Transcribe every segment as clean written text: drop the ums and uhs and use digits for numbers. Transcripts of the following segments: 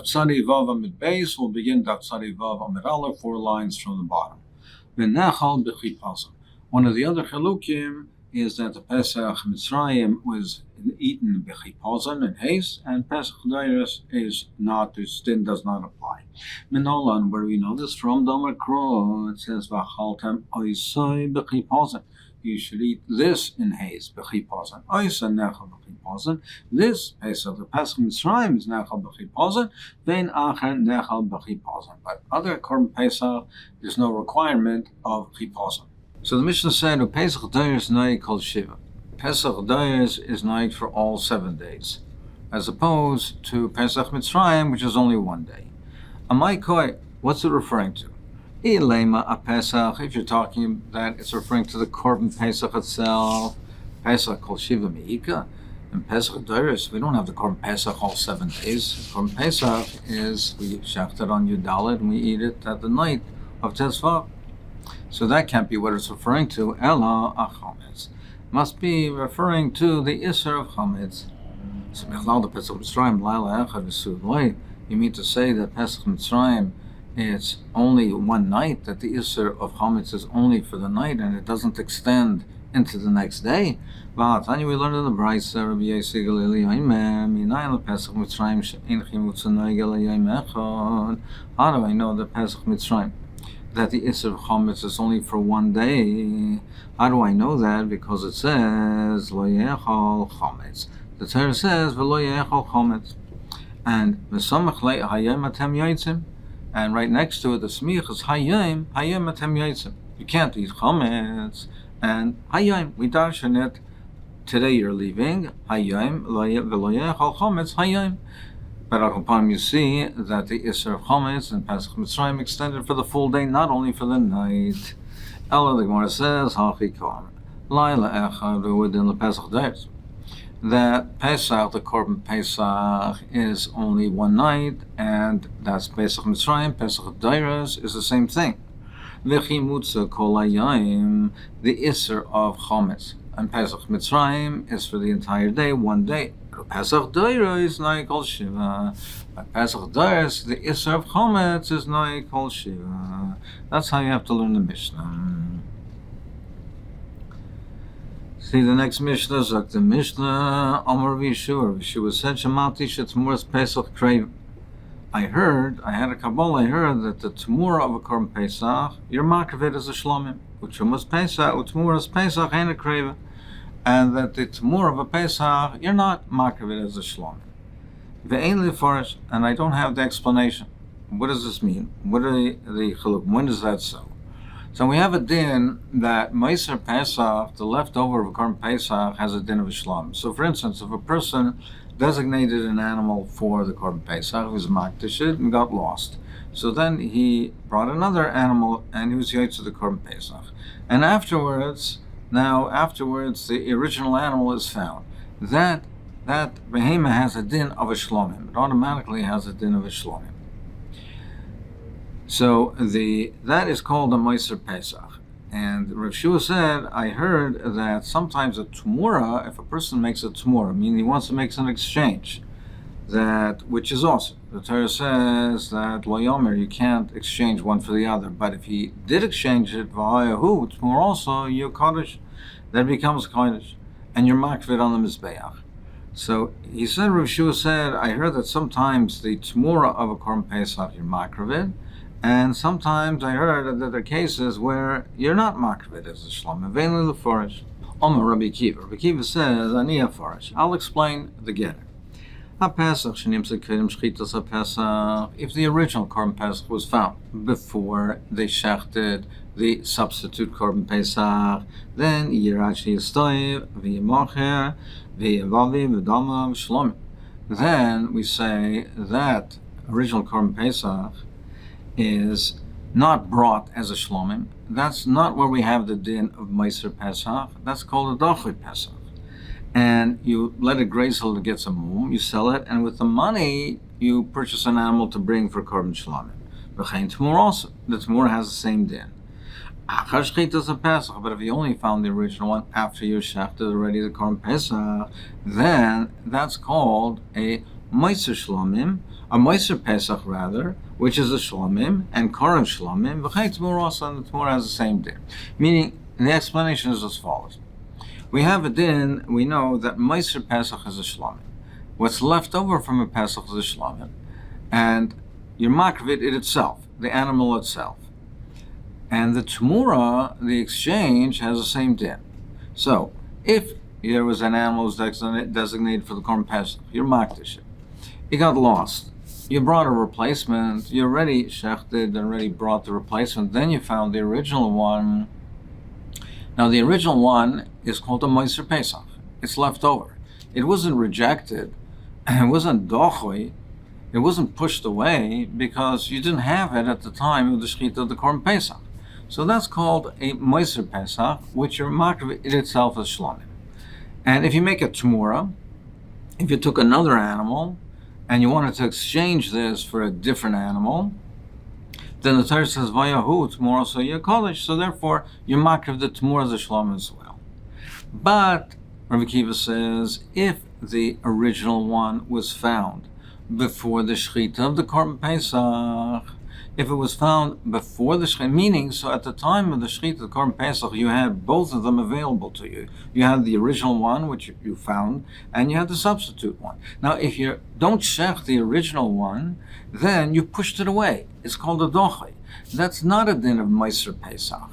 Tzadi Vav Amid Beis, we'll begin Tzadi Vav Amid Aleph, 4 lines from the bottom. V'nechal b'chipazim. One of the other chalukim is that the Pesach Mitzrayim was eaten b'chipazim in haste, and Pesach Deiros is not, this din does not apply. Minolan, where we know this from, Domer Kro, it says V'chaltem oisoi b'chipazim. You should eat this in haste, b'chipazim. Oisa nechal b'chipazim. This Pesach, the Pesach Mitzrayim is nechal b'chipazim. Vein acher nechal b'chipazim. But other Korban Pesach, there's no requirement of chipazim. So the Mishnah said, Pesach Deiros noig kol shiva. Pesach Deiros is noig for all 7 days, as opposed to Pesach Mitzrayim, which is only 1 day. Amai koi, what's it referring to? Ilema a Pesach, if you're talking that it's referring to the Korban Pesach itself, Pesach kol shiva meika, and Pesach Deiros, we don't have the Korban Pesach all 7 days. Korban Pesach is, we shaft it on Yudalit and we eat it at the night of Tesvav. So that can't be what it's referring to. Ela achametz must be referring to the Isser of chametz. So the Pesach Mitzrayim laila echad v'sud. You mean to say that Pesach Mitzrayim, it's only 1 night, that the Isser of chametz is only for the night and it doesn't extend into the next day? V'atani, we learned in the Brayso, Rabbi Yossi Galili Yomer minayin lePesach Mitzrayim she'ein chimutz noig ela yom echad. How do I know that Pesach Mitzrayim, that the Isser of chametz is only for 1 day? How do I know that? Because it says lo yechal chametz. The Torah says v'lo yechal chametz, and v'samach le hayom atem yotzim, and right next to it the smich is hayom atem yotzim. You can't eat chametz and hayom. We darshan it. Today you're leaving hayom v'lo yechal chametz hayom. But upon you see that the Isser of Chametz and Pesach Mitzrayim extended for the full day, not only for the night. Ella, the Gemara says, Hachi Kor, Laila Echad within the Pesach days. That Pesach, the Korban Pesach, is only 1 night, and that's Pesach Mitzrayim. Pesach Deiros is the same thing. V'chimutza kol hayom, the Isser of Chametz, and Pesach Mitzrayim is for the entire day, 1 day. Pesach Deiros is noig kol shiva. But Pesach Deiros, the Isser of Chametz, is noig kol shiva. That's how you have to learn the Mishnah. See the next Mishnah, Zok the Mishnah, Amar V'Yeshua. V'Yeshua said, Shemati she'tmuras Pesach kreiv. I had a Kabbalah, I heard that the Tmura of a Korban Pesach, your makravit is a shlomim. U'tmuras Pesach, u'tmuras Pesach ain't a kreiv. And that it's more of a Pesach, you're not makravit as a shlomim. Ve'ein lefarish, and I don't have the explanation. What does this mean? What are the chaluk? When is that so? So we have a din that Meiser Pesach, the leftover of a Korban Pesach, has a din of a shlomim. So for instance, if a person designated an animal for the Korban Pesach, who's makdashit and got lost, so then he brought another animal and he was yotze the Korban Pesach. And afterwards, the original animal is found. That behema has a din of a shlomim. It automatically has a din of a shlomim. So that is called a Meiser Pesach. And Rav Shua said, I heard that sometimes a tumura, if a person makes a tumura, meaning he wants to make an exchange, which is awesome. The Torah says that lo yomer, you can't exchange one for the other. But if he did exchange it, v'hayahu, it's more also your kaddish, then becomes kaddish, and you're makvid on the mizbeach. So he said, Rav Shua said, I heard that sometimes the tmura of a Korban Pesach you're makvid, and sometimes I heard that there are cases where you're not makvid as a shlom. Available lefarish. Omer Rabbi Kiva. Rabbi Kiva says, Ani afarish. I'll explain the getter. If the original Korban Pesach was found before they shechted the substitute Korban Pesach, then Yirachi Yistoiv, V'yimacher, V'yivavi, V'damav, Shlomim. Then we say that original Korban Pesach is not brought as a Shlomim. That's not where we have the din of Meiser Pesach. That's called a Dochui Pesach. And you let it graze till it gets a mum, you sell it, and with the money, you purchase an animal to bring for Korban Shlomim. V'chein Tmur also. The Tmur has the same din. Achar Shchitas a Pesach, but if you only found the original one after you shechted already the Korban Pesach, then that's called a Meiser Shlomim, a Meiser Pesach rather, which is a Shlomim, and Koran Shlomim, V'chei Tmura also, and the Tmura has the same din. Meaning, the explanation is as follows. We have a din, we know that Meiser Pesach is a Shlomim. What's left over from a Pesach is a Shlomim. And you're makriv it itself, the animal itself. And the Tmura, the exchange, has the same din. So, if there was an animal that was designated for the Korban Pesach, you're makdish it. It got lost. You brought a replacement, you already shechted, already brought the replacement, then you found the original one. Now the original one is called a Meiser Pesach. It's left over. It wasn't rejected, it wasn't dochui, it wasn't pushed away because you didn't have it at the time of the shlit of the Korban Pesach. So that's called a Meiser Pesach, which your makriv it itself is shlomim. And if you make a tmura, if you took another animal and you wanted to exchange this for a different animal, then the Torah says vayahu tmura so yakodesh. So therefore, your makriv the tmura the shlomim as well. But Rabbi Kiva says if the original one was found before the shlit of the Korban Pesach, if it was found before the shlit, meaning, so at the time of the shlit of the Korban Pesach, you had both of them available to you. You had the original one, which you found, and you had the substitute one. Now, if you don't shech the original one, then you pushed it away. It's called a dochai. That's not a din of Meiser Pesach.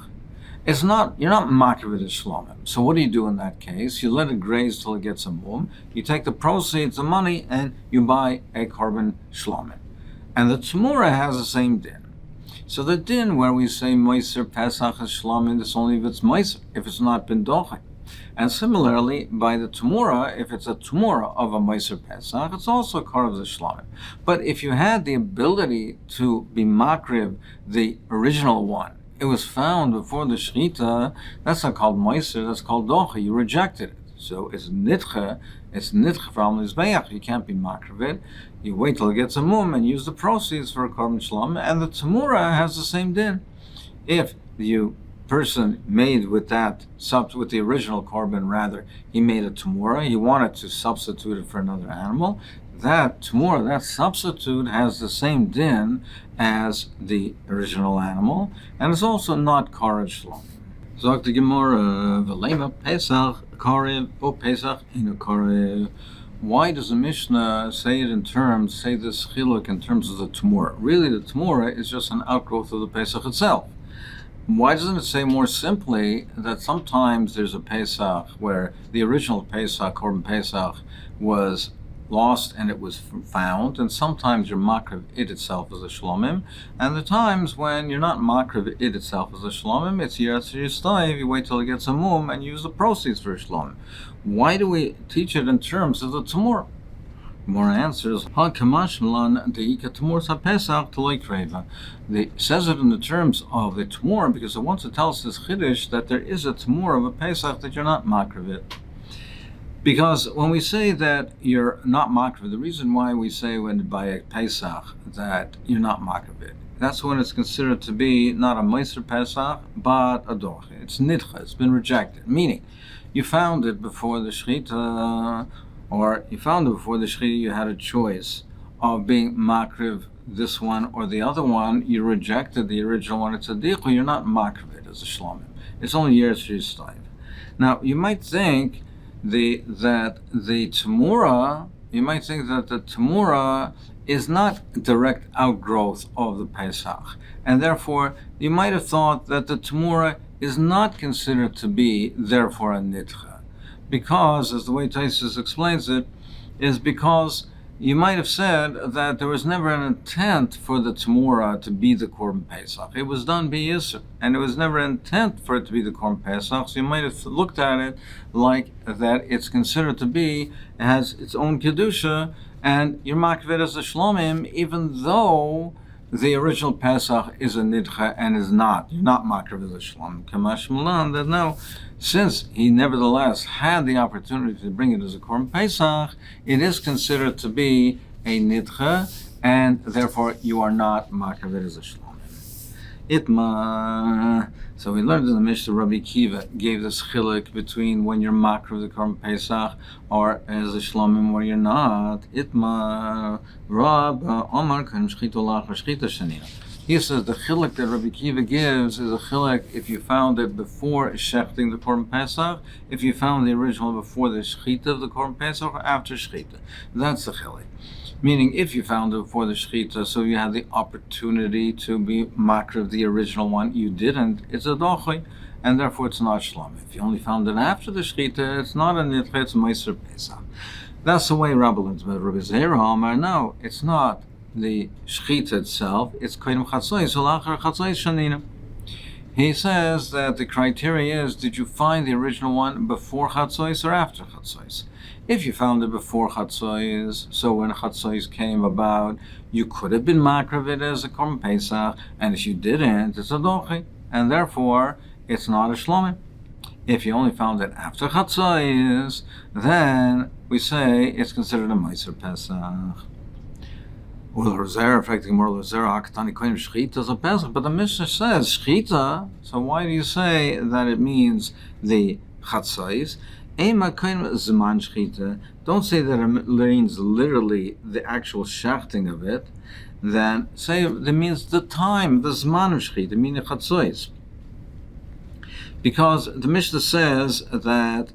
It's not, you're not makriv it shlomim. So what do you do in that case? You let it graze till it gets a mum. You take the proceeds, the money, and you buy a korban shlomim. And the Tmura has the same din. So the din where we say Meiser Pesach is Shlomim, it's only if it's Meiser, if it's not been Dochai. And similarly, by the Tmura, if it's a Tmura of a Meiser Pesach, it's also a Kor of the Shlomim. But if you had the ability to be Makriv, the original one, it was found before the Shrita, that's not called Meiser, that's called Dochai. You rejected it. So it's nitche from Lizbeach. You can't be makriv it. You wait till it gets a mum and use the proceeds for a korban shlom. And the Tmura has the same din. If the person made with that, with the original korban rather, he made a Tmura, he wanted to substitute it for another animal, that Tmura, that substitute has the same din as the original animal, and it's also not korban shlom. Sagt die Gemara, V'leima Pesach Korev O Pesach Inu Korev. Why does the Mishnah say it in terms, say this chiluk in terms of the Tmura? Really, the Tmura is just an outgrowth of the Pesach itself. Why doesn't it say more simply that sometimes there's a Pesach where the original Pesach, Korban Pesach, was lost and it was found, and sometimes your makriv it itself is a shlomim, and the times when you're not makriv it itself is a shlomim, it's yirtziyistayv, you wait till it gets a mum and use the proceeds for a shlomim. Why do we teach it in terms of the Tmura? More answers. It says it in the terms of the Tmura because it wants to tell us this chiddush that there is a Tmura of a Pesach that you're not makriv it. Because when we say that you're not makriv, the reason why we say when by a Pesach that you're not makriv it, that's when it's considered to be not a Meiser Pesach, but a doch. It's nidcha, it's been rejected. Meaning, you found it before the Shrita, or you found it before the Shrita, you had a choice of being makriv this one or the other one, you rejected the original one, it's a dichu, you're not makriv it as a shlomim. It's only years stayed. Now, you might think that the Tmura is not direct outgrowth of the Pesach, and therefore you might have thought that the Tmura is not considered to be therefore a nitcha, because, as the way Taisus explains it, is because you might have said that there was never an intent for the Tmura to be the Korban Pesach. It was done b'yisur, and it was never an intent for it to be the Korban Pesach, so you might have looked at it like that it's considered to be, it has its own Kedusha, and you're makriv as a Shlomim, even though the original Pesach is a Nidcha and is not. You're not makriv as a Shlomim. Kamash Malan, that no, since he nevertheless had the opportunity to bring it as a Korban Pesach, it is considered to be a Nidcha, and therefore you are not makriv as a Shlomim. Itma. So we learned in the Mishnah, Rabbi Kiva gave this chilik between when you're makriv the Korban Pesach or as a shlomim where you're not. Itma Rab Omar Kaim Shchita Lach Shchita Shanina. He says the chilik that Rabbi Kiva gives is a chilik if you found it before shechting the Korban Pesach, if you found the original before the shchita of the Korban Pesach or after shchita. That's the chilik. Meaning, if you found it before the shchita, so you had the opportunity to be makriv the original one, you didn't, it's a dochi, and therefore it's not shlom. If you only found it after the shchita, it's not a nitcha, it's meiser pesach. That's the way Rabbi learns. But Rabbi Zera Amar, no, it's not the shchita itself, it's kodim chatzos, ulachar chatzos shanina. He says that the criteria is, did you find the original one before chatzos or after chatzos? If you found it before chatzos, so when chatzos came about, you could have been makriv it as a korban pesach, and if you didn't, it's a dochi, and therefore it's not a shlomim. If you only found it after chatzos, then we say it's considered a meiser pesach. But the Mishnah says shchita, so why do you say that it means the chatzos? Don't say that it means literally the actual shechting of it. Then say it means the time, the zman of shchita, meaning chatzos. Because the Mishnah says that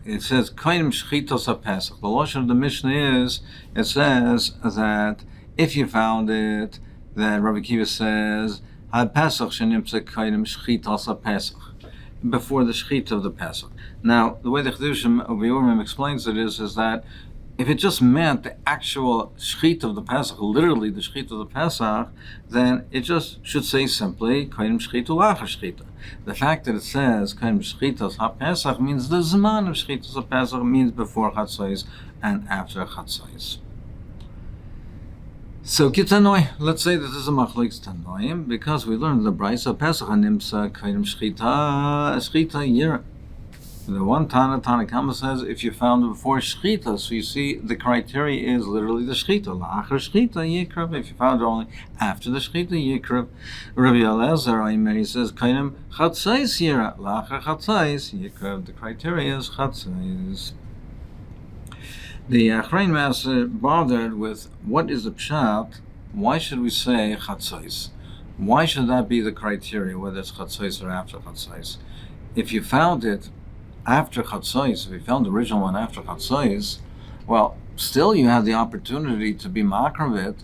it says kodim shchitos haPesach. The lashon of the Mishnah is, it says that if you found it, then Rabbi Kiva says haPesach shenimtze kodim shchitos haPesach, before the shchita of the Pesach. Now, the way the Chedushim of Yorim explains it is that if it just meant the actual shchita of the Pesach, literally the shchita of the Pesach, then it just should say simply kodim shchita lachar shchita. The fact that it says kodim shchitas haPesach means the zman of shchitas haPesach means before chatzos and after chatzos. So Kitanoi, let's say that this is a machlokes tanoim because we learned the brayso Pesach animsa kodim shchita yira. The one Tanakama says if you found it before shchita, so you see the criteria is literally the shchita. La'achar shchita yikrav. If you found it only after the shchita yikrav. Rabbi Elazar Aimer says kodim chatzos yira. La'achar chatzos yikrav. The criteria is chatzos. The Achrein Master bothered with what is the pshat. Why should we say chatzos? Why should that be the criteria, whether it's chatzos or after chatzos? If you found it after chatzos, if you found the original one after chatzos, well, still you have the opportunity to be makriv it.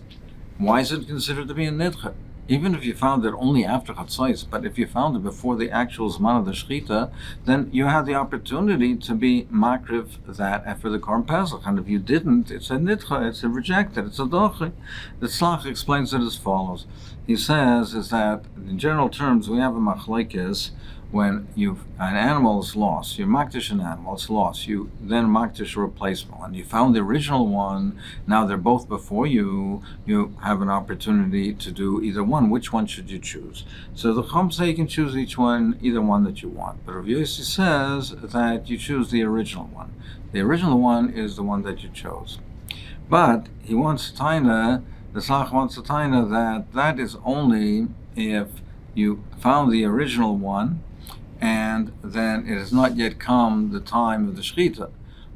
Why is it considered to be a nidcha? Even if you found it only after chatzos, but if you found it before the actual zman of the shchita, then you have the opportunity to be makriv that after the Korban Pesach. And if you didn't, it's a nidcha, it's a rejected, it's a dochi. The Tzlach explains it as follows. He says is that in general terms we have a machlekes. When an animal is lost, you makdish an animal, it's lost. You then makdish a replacement one. You found the original one, now they're both before you. You have an opportunity to do either one. Which one should you choose? So the Chum say you can choose each one, either one that you want. But Rav Yossi says that you choose the original one. The original one is the one that you chose. But he wants taina, the Tzlach wants a taina that is only if you found the original one, and then it has not yet come the time of the shchita.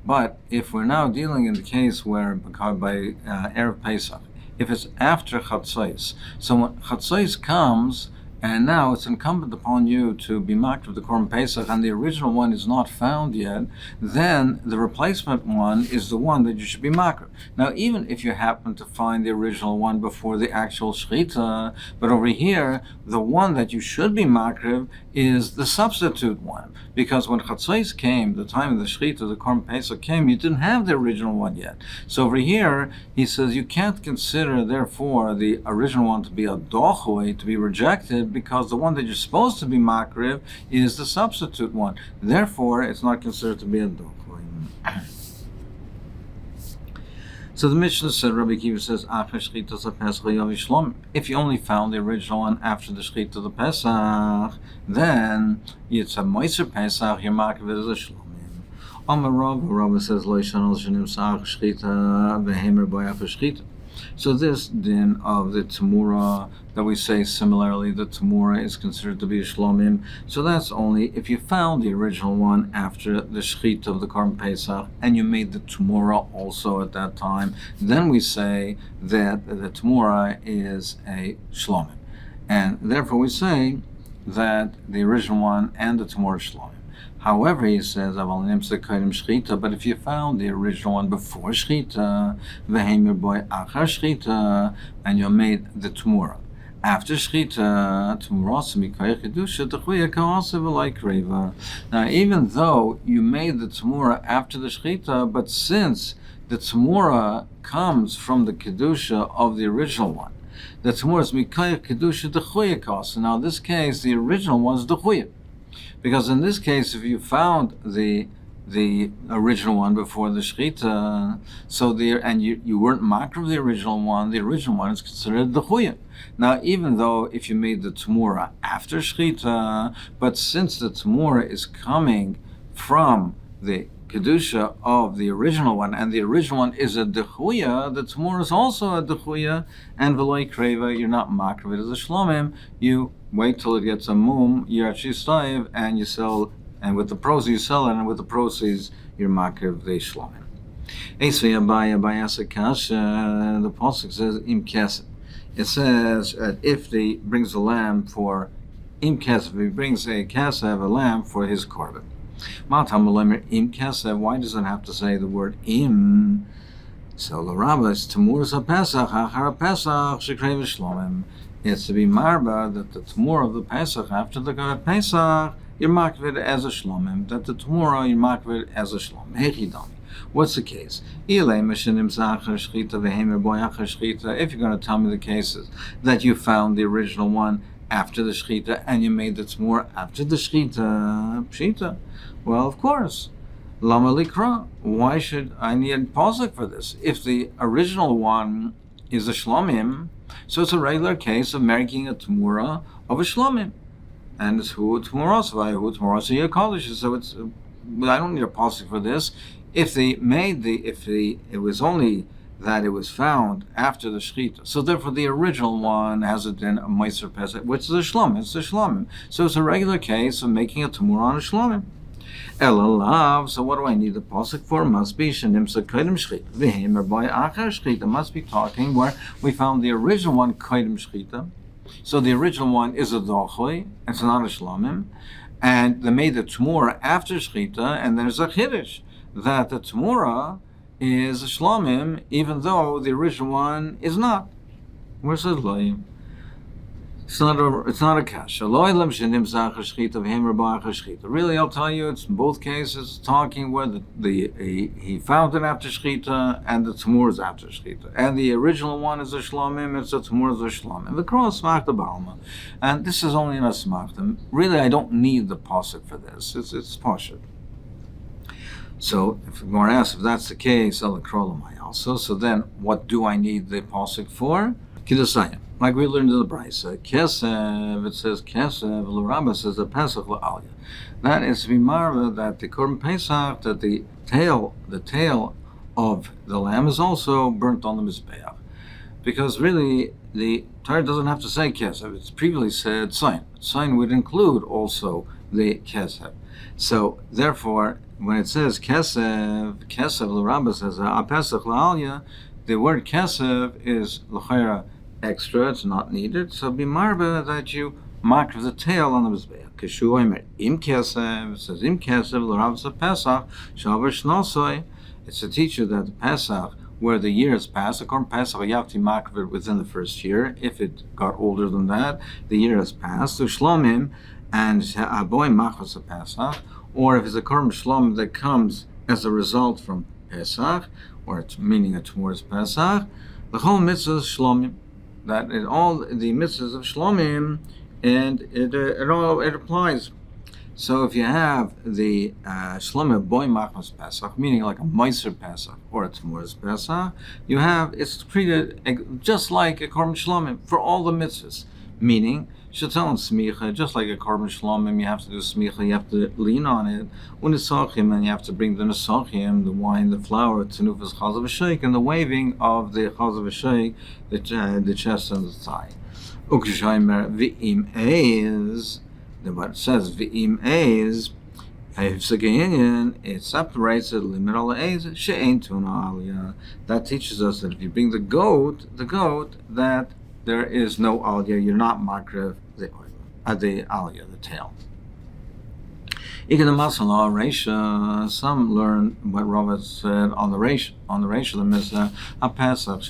But if we're now dealing in the case where by Erev Pesach, if it's after chatzos, so when chatzos comes, and now it's incumbent upon you to be makriv the Korban Pesach, and the original one is not found yet, then the replacement one is the one that you should be makriv. Now, even if you happen to find the original one before the actual shchita, but over here, the one that you should be makriv is the substitute one, because when chatzos came, the time of the shchita, the Korban Pesach came, you didn't have the original one yet. So over here, he says you can't consider, therefore, the original one to be a dochui, to be rejected, because the one that you're supposed to be makriv is the substitute one. Therefore, it's not considered to be a dochui. So the Mishnah said, Rabbi Kiva says, if you only found the original one after the shchita of the Pesach, then it's a meiser Pesach, you're makriv it as a shlomim. Amar Rav says, So this din of the Tamura that we say similarly, the Tamura is considered to be a Shlomim. So that's only if you found the original one after the shlit of the Korban Pesach and you made the Tamura also at that time, then we say that the Tamura is a Shlomim. And therefore we say that the original one and the Tamura Shlomim. However, he says, but if you found the original one before Shchita, and you made the Tamura after Shchita, now even though you made the Tamura after the Shchita, but since the Tamura comes from the Kedusha of the original one, the Tamura is Mikayach Kedusha Dechuya Kos. Now in this case, the original one is Dechuya. Because in this case, if you found the original one before the shchita, and you weren't makar of the original one is considered the chuya. Now, even though if you made the tamura after shchita, but since the tamura is coming from the kedusha of the original one, and the original one is a dechuya, the tamura is also a dechuya, and v'loy kreva, you're not makar of it as a shlomim, you wait till it gets a mum, you're actually staiv, and you sell, and with the proceeds you sell it, and with the proceeds you're makar of the shlomim. Esvei Abaya Bayasakash, the pasuk says im kesef. It says if he brings a lamb for im kesef, he brings a kesef, a lamb for his korban. Matam im kesef. Why does it have to say the word im? So the Rabbah is Tamur Pesach, Achar Pesach, Shekrev Shlomim. It's to be marba that the Tamur of the Pesach after the Pesach, you're makvid as a Shlomim. That the Tamura you're makvid as a Shlomim. Hechidami. What's the case? If you're going to tell me the cases that you found the original one after the shchita and you made the Tamur after the shchita, pshita. Well, of course. Lama likra. Why should I need a pasuk for this? If the original one is a shlomim, so it's a regular case of making a tamura of a shlomim, and it's hu tamuras v'hu tamuras yakolish. So it's I don't need a pasuk for this. If it was only that it was found after the shchita, so therefore the original one has a din of meiser pesach, which is a shlomim. It's a shlomim. So it's a regular case of making a tamura on a shlomim. Elalav. So what do I need the pasuk for? Must be shenim sekaydim shchita. V'hemer by achar shchita. Must be talking where we found the original one kaydim shchita. So the original one is a dochoy. It's not a shlomim, and they made the tamura after shchita, and there's a chiddush that the tamura is a shlomim, even though the original one is not. Where's the loyim? It's not a kasha. Really, I'll tell you, it's in both cases talking where he found it after shchita and the tamur is after shchita, and the original one is a shlomim. It's a tamur is a shlomim. The cross smachta balma, and this is only in a smachta. Really, I don't need the pasuk for this. It's pasuk. So if we're going to ask if that's the case, I'll akrolamai also. So then, what do I need the pasuk for? Kidusayim. Like we learned in the Brisa, Kesev, it says Kesev, L'Rabba says the Pesach L'Alya. That is to be marva that the Korban Pesach, that the tail of the lamb is also burnt on the Mizbeach. Because really, the Torah doesn't have to say Kesev. It's previously said Tzayin. Tzayin would include also the Kesev. So, therefore, when it says Kesev, L'Rabba says Pesach L'Alya, the word Kesev is L'Chayra extra, it's not needed. So be marba that you mark the tail on the mizbeach. Kishu omer im kesev. It says im kesev l'Rav Pesach shavar shnosoi. It's to teach you that the Pesach, where the year has passed, according to Pesach, you have to mark it within the first year. If it got older than that, the year has passed. So shlomim and aboy machos Pesach, or if it's a korban shlom that comes as a result from Pesach, or it's meaning it towards Pesach, the whole mitzvah is shlomim. That in all the mitzvahs of shlomim, and it applies. So if you have the shlomim boy machmas pesach, meaning like a meiser pesach or a tmuras pesach, it's treated just like a korban shlomim for all the mitzvahs, Meaning, Shatel and Smicha, just like a korban shlomim, you have to do smicha, you have to lean on it. Unisachim, and you have to bring the nesachim, the wine, the flour, tenufas chazav v'sheik, and the waving of the chazav v'sheik, the chest and the thigh. Ukshaymer v'im eiz, what it says, v'im eiz, it separates the limit al eiz, she'ein tuna aliyah. That teaches us that if you bring the goat, that there is no aliyah, you're not makriv the aliyah, the tail. Some learn what Rava said on the Reish, the Mishnah, a Pesach, if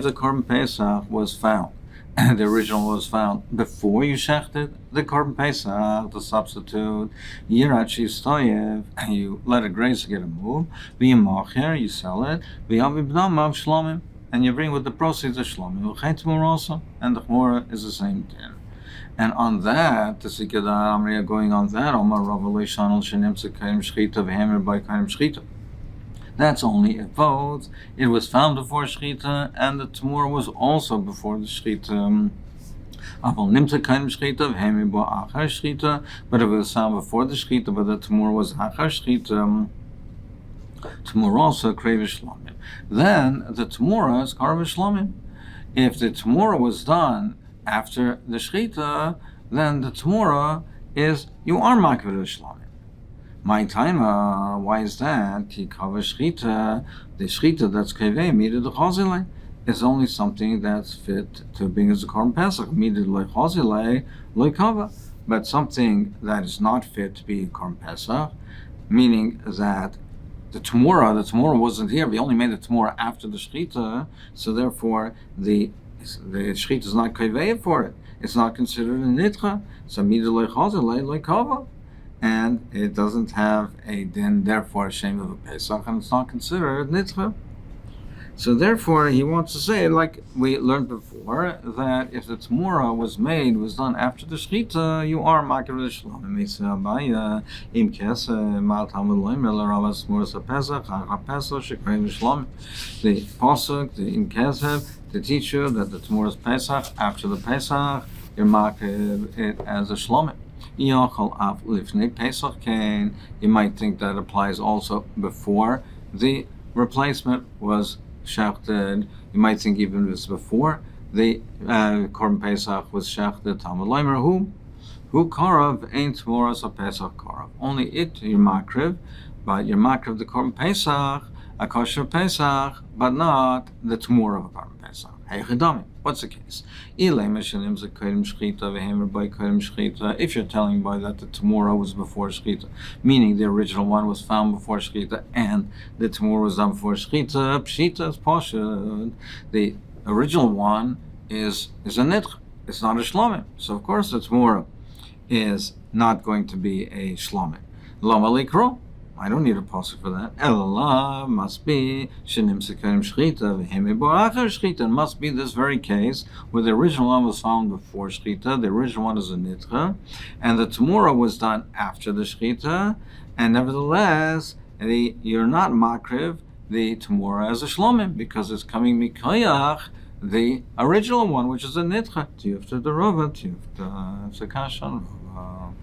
the korban Pesach was found, the original was found before you shechted the korban Pesach, the substitute, Yirachi Stoyev, you let it graze to get a move, you sell it, shlomim, and you bring with the proceeds of shlomim, also, and the chmura is the same thing. And on that, the Sikada Amriya going on that, Omar Revelation al Shenim Sekayim Shchita v'Hammer by Kayim Shchita. That's only if both it was found before Shchita and the Tamur was also before the Shchita. Aval Nimta Kayim Shchita v'Hammer by Achar Shchita, but if it was found before the Shchita, but the Tamur was Achar Shchita, Tamur also Kravish Shlomim. Then the Tamura is Karvish Shlomim. If the Tamura was done after the shchita, then the tamura is you are makriv shlamim. My time, why is that? Ki kava shchita, the shchita that's kaveh midid chazilei is only something that's fit to bring as a korban pesach midid lechazilei lekava, but something that is not fit to be korban pesach, meaning that the tamura wasn't here. We only made the tamura after the shchita, so therefore the shchita is not kaveh for it. It's not considered a nitcha. So midulei chazalei lekava, and it doesn't have a din. Therefore, a shame of a pesach, and it's not considered nitcha. So therefore, he wants to say, like we learned before, that if the tamura was done after the shchita, you are makriv l'shlomim. Meisei Abaya im keseh mal talmud loimer l'ravas muras pesach pesach shekrein l'shlomim. The pasuk, the im keseh, to teach you that the tamura is pesach after the pesach, you're makriv it as a shlomim. Yachal af lifnei pesach kain. You might think that applies also before the replacement was shechted. You might think even if it's before the korban Pesach was shechted. Talmud Leimer who karav ain't tmuras a Pesach karav. Only it you're makriv, but you're makriv the korban Pesach, a kosher Pesach, but not the tmura of a korban Pesach. Hey chedami. What's the case? If you're telling by that the tamura was before shchita, meaning the original one was found before shchita and the tamura was done before shchita, pshita is pashad. The original one is a nitch. It's not a shlomim. So of course the tamura is not going to be a shlomim. Lama likro. I don't need a pasuk for that. Elah must be shenim sekarim shchita v'hemi bo'achar shchita. It must be this very case where the original one was found before shchita. The original one is a nitcha, and the tamura was done after the shchita. And nevertheless, you're not makriv the tamura as a shlomim because it's coming mikayach the original one, which is a nitcha. Tiyufta the rova, tiyufta sekashan rova.